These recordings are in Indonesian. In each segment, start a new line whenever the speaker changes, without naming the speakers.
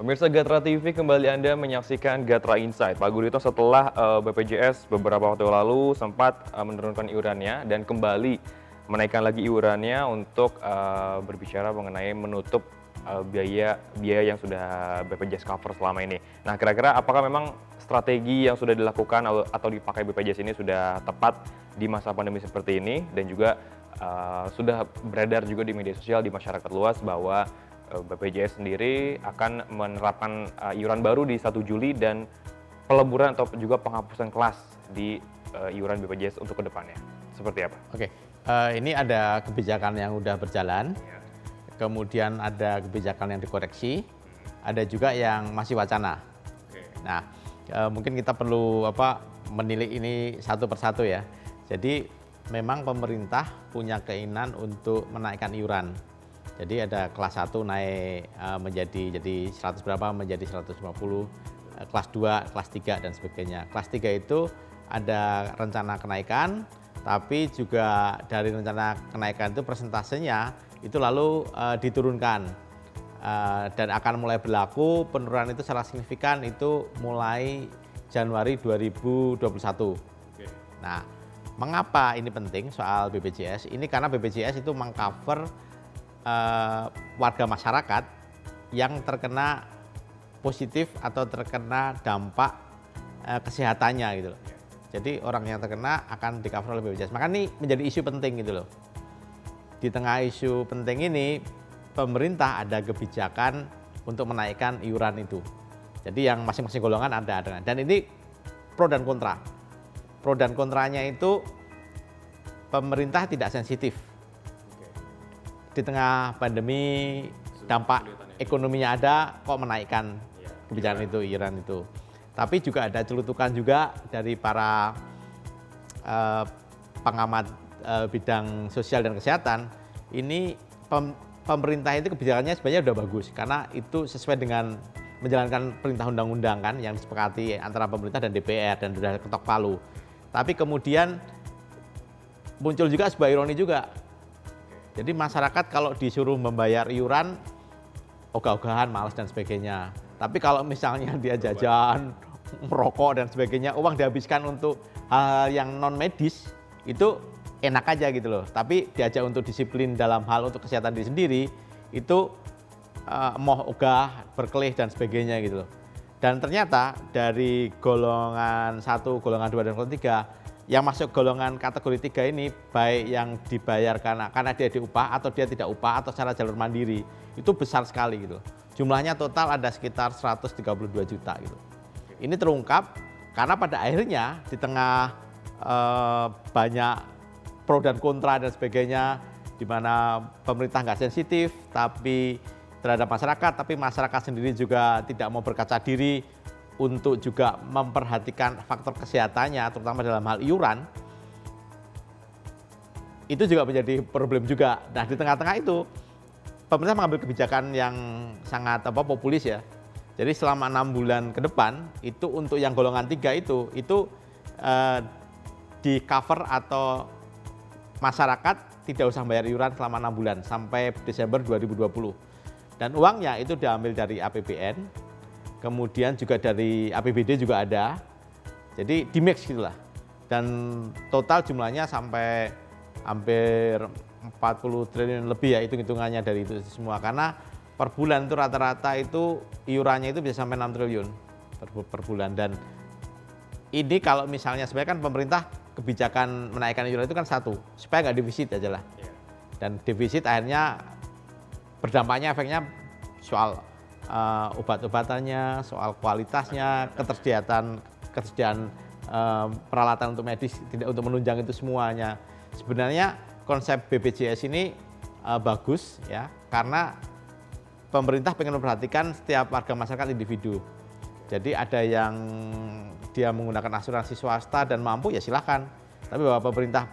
Pemirsa Gatra TV, kembali Anda menyaksikan Gatra Insight. Pak Gurito, setelah BPJS beberapa waktu lalu sempat menurunkan iurannya dan kembali menaikkan lagi iurannya untuk berbicara mengenai menutup biaya yang sudah BPJS cover selama ini. Nah, kira-kira apakah memang strategi yang sudah dilakukan atau dipakai BPJS ini sudah tepat di masa pandemi seperti ini, dan juga sudah beredar juga di media sosial di masyarakat luas bahwa BPJS sendiri akan menerapkan iuran baru di 1 Juli dan peleburan atau juga penghapusan kelas di iuran BPJS untuk kedepannya. Seperti apa?
Oke, ini ada kebijakan yang udah berjalan, kemudian ada kebijakan yang dikoreksi, ada juga yang masih wacana. Nah, mungkin kita perlu menilik ini satu persatu ya. Jadi memang pemerintah punya keinginan untuk menaikkan iuran. Jadi ada kelas 1 naik menjadi 100 berapa menjadi 150, kelas 2, kelas 3 dan sebagainya. Kelas 3 itu ada rencana kenaikan, tapi juga dari rencana kenaikan itu persentasenya itu lalu diturunkan dan akan mulai berlaku penurunan itu secara signifikan itu mulai Januari 2021. Nah, mengapa ini penting soal BPJS? Ini karena BPJS itu mengcover warga masyarakat yang terkena positif atau terkena dampak kesehatannya gitu loh. Jadi orang yang terkena akan di-cover oleh BPJS. Maka ini menjadi isu penting gitu loh. Di tengah isu penting ini, pemerintah ada kebijakan untuk menaikkan iuran itu. Jadi yang masing-masing golongan ada. Dan ini pro dan kontra. Pro dan kontranya itu pemerintah tidak sensitif. Di tengah pandemi, dampak ekonominya ada, kok menaikkan kebijakan itu, iuran itu. Tapi juga ada celutukan juga dari para pengamat bidang sosial dan kesehatan. Ini pemerintah itu kebijakannya sebenarnya sudah bagus, karena itu sesuai dengan menjalankan perintah undang-undang kan yang disepakati antara pemerintah dan DPR dan sudah ketok palu. Tapi kemudian muncul juga sebuah ironi juga. Jadi masyarakat kalau disuruh membayar iuran, ogah-ogahan, malas dan sebagainya. Tapi kalau misalnya dia jajan, merokok dan sebagainya, uang dihabiskan untuk hal yang non medis, itu enak aja gitu loh. Tapi diajak untuk disiplin dalam hal untuk kesehatan diri sendiri, itu moh ogah, berkelih dan sebagainya gitu loh. Dan ternyata dari golongan 1, golongan 2 dan golongan 3, yang masuk golongan kategori 3 ini, baik yang dibayar karena dia diupah atau dia tidak upah atau secara jalur mandiri, itu besar sekali gitu. Jumlahnya total ada sekitar 132 juta gitu. Ini terungkap karena pada akhirnya di tengah banyak pro dan kontra dan sebagainya, di mana pemerintah nggak sensitif tapi terhadap masyarakat, tapi masyarakat sendiri juga tidak mau berkaca diri untuk juga memperhatikan faktor kesehatannya, terutama dalam hal iuran, itu juga menjadi problem juga. Nah, di tengah-tengah itu, pemerintah mengambil kebijakan yang sangat populis ya. Jadi selama 6 bulan ke depan, itu untuk yang golongan 3 itu di cover atau masyarakat tidak usah bayar iuran selama 6 bulan, sampai Desember 2020. Dan uangnya itu diambil dari APBN, kemudian juga dari APBD juga ada, jadi di mix gitulah. Dan total jumlahnya sampai hampir 40 triliun lebih ya hitung-hitungannya dari itu semua. Karena per bulan itu rata-rata itu iurannya itu bisa sampai 6 triliun per bulan. Dan ini kalau misalnya sebenarnya kan pemerintah kebijakan menaikkan iuran itu kan satu, supaya nggak defisit aja lah. Dan defisit akhirnya berdampaknya, efeknya soal obat-obatannya, soal kualitasnya, ketersediaan peralatan untuk medis, tidak untuk menunjang itu semuanya. Sebenarnya konsep BPJS ini bagus ya, karena pemerintah pengen memperhatikan setiap warga masyarakat individu. Jadi ada yang dia menggunakan asuransi swasta dan mampu ya silahkan. Tapi bahwa pemerintah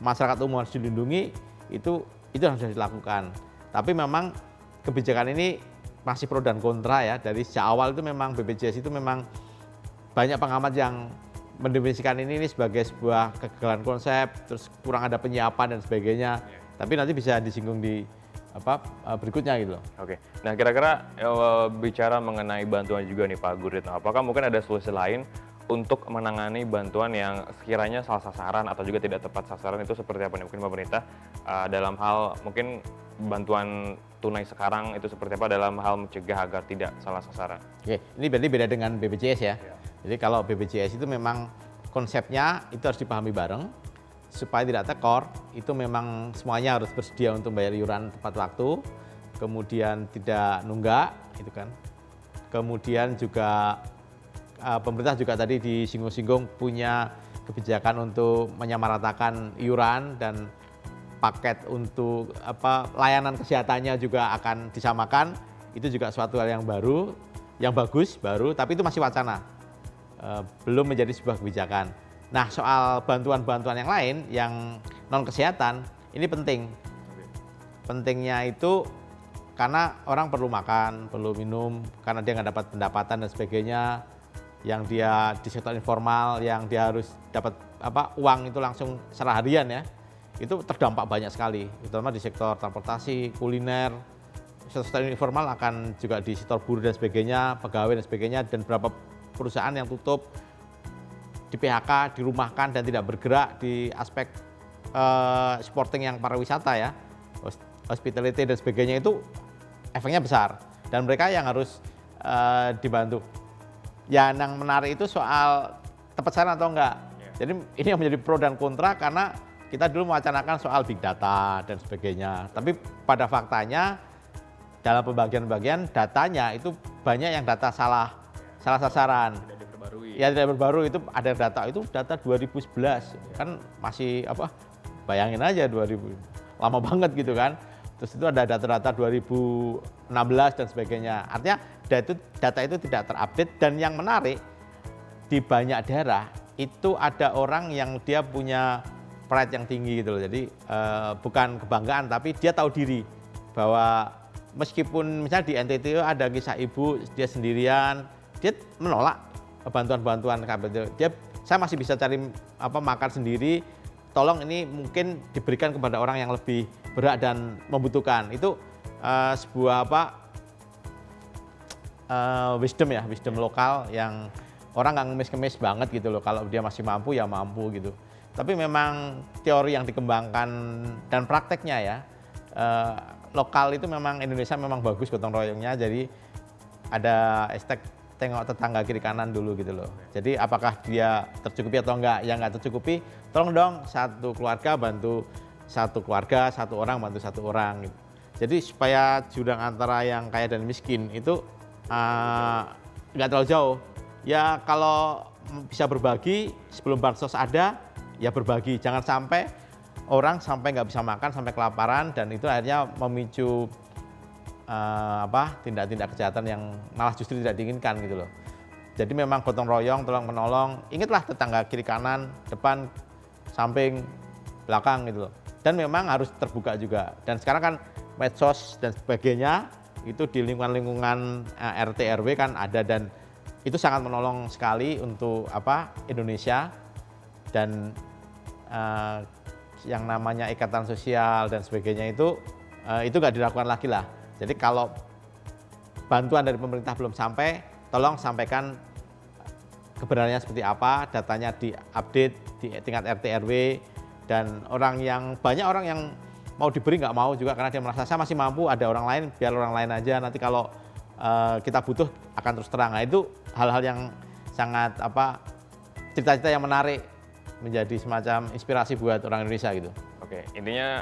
masyarakat umum harus dilindungi, itu harus dilakukan. Tapi memang kebijakan ini masih pro dan kontra ya. Dari sejak awal itu memang BPJS itu memang banyak pengamat yang mendefinisikan ini sebagai sebuah kegagalan konsep, terus kurang ada penyiapan dan sebagainya. Tapi nanti bisa disinggung di berikutnya gitu loh.
Oke. Nah, kira-kira bicara mengenai bantuan juga nih Pak Guritno, apakah mungkin ada solusi lain untuk menangani bantuan yang sekiranya salah sasaran atau juga tidak tepat sasaran itu seperti apa nih? Mungkin pemerintah dalam hal mungkin bantuan tunai sekarang itu seperti apa dalam hal mencegah agar tidak salah sasaran?
Oke, ini berarti beda dengan BPJS ya. Jadi kalau BPJS itu memang konsepnya itu harus dipahami bareng supaya tidak tekor. Itu memang semuanya harus bersedia untuk bayar iuran tepat waktu, kemudian tidak nunggak, gitu kan. Kemudian juga pemerintah juga tadi disinggung-singgung punya kebijakan untuk menyamaratakan iuran dan paket untuk layanan kesehatannya juga akan disamakan. Itu juga suatu hal yang baru, yang bagus, baru, tapi itu masih wacana, belum menjadi sebuah kebijakan. Nah, soal bantuan-bantuan yang lain yang non kesehatan ini penting. Pentingnya itu karena orang perlu makan, perlu minum, karena dia nggak dapat pendapatan dan sebagainya. Yang dia di sektor informal, yang dia harus dapat uang itu langsung secara harian ya, itu terdampak banyak sekali, terutama di sektor transportasi, kuliner, sektor informal akan juga di sektor buruh dan sebagainya, pegawai dan sebagainya, dan beberapa perusahaan yang tutup, di PHK, dirumahkan dan tidak bergerak di aspek supporting yang pariwisata ya, hospitality dan sebagainya, itu efeknya besar dan mereka yang harus dibantu. Ya, yang menarik itu soal tepat sasaran atau enggak. Jadi ini yang menjadi pro dan kontra karena kita dulu mewacanakan soal big data dan sebagainya. Tapi pada faktanya dalam pembagian-pembagian datanya itu banyak yang data salah sasaran.
Tidak diperbarui.
Ya tidak berbaru, itu ada data 2011 kan masih bayangin aja 2000 lama banget gitu kan. Terus itu ada data-data 2016 dan sebagainya. Artinya data itu tidak terupdate, dan yang menarik di banyak daerah itu ada orang yang dia punya pride yang tinggi gitu loh. Jadi bukan kebanggaan tapi dia tahu diri bahwa meskipun misalnya di NTT ada kisah ibu dia sendirian, dia menolak bantuan-bantuan saya masih bisa cari makan sendiri. Tolong ini mungkin diberikan kepada orang yang lebih berhak dan membutuhkan. Itu sebuah wisdom lokal yang orang nggak ngemis-ngemis banget gitu loh. Kalau dia masih mampu ya mampu gitu. Tapi memang teori yang dikembangkan dan prakteknya ya, lokal itu memang Indonesia memang bagus gotong royongnya. Jadi ada hashtag tengok tetangga kiri kanan dulu gitu loh. Jadi apakah dia tercukupi atau enggak? Yang enggak tercukupi, tolong dong satu keluarga bantu satu keluarga, satu orang bantu satu orang gitu. Jadi supaya jurang antara yang kaya dan miskin itu enggak terlalu jauh. Ya kalau bisa berbagi sebelum bansos ada, ya berbagi. Jangan sampai orang sampai nggak bisa makan, sampai kelaparan, dan itu akhirnya memicu tindak-tindak kejahatan yang malah justru tidak diinginkan gitu loh. Jadi memang gotong royong, tolong menolong, ingatlah tetangga kiri kanan, depan, samping, belakang gitu loh. Dan memang harus terbuka juga. Dan sekarang kan medsos dan sebagainya itu di lingkungan-lingkungan RT RW kan ada, dan itu sangat menolong sekali untuk Indonesia. Dan yang namanya ikatan sosial dan sebagainya itu nggak dilakukan lagi lah. Jadi kalau bantuan dari pemerintah belum sampai, tolong sampaikan kebenarannya seperti apa, datanya diupdate di tingkat RT RW, dan banyak orang yang mau diberi nggak mau juga karena dia merasa saya masih mampu, ada orang lain, biar orang lain aja, nanti kalau kita butuh akan terus terang. Nah, itu hal-hal yang sangat cerita-cerita yang menarik, menjadi semacam inspirasi buat orang Indonesia gitu.
Oke, intinya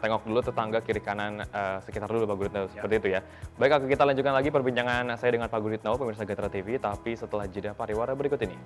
tengok dulu tetangga kiri kanan sekitar dulu Pak Guritno, seperti itu ya. Baik, kita lanjutkan lagi perbincangan saya dengan Pak Guritno, pemirsa Gatra TV, tapi setelah jeda pariwara berikut ini.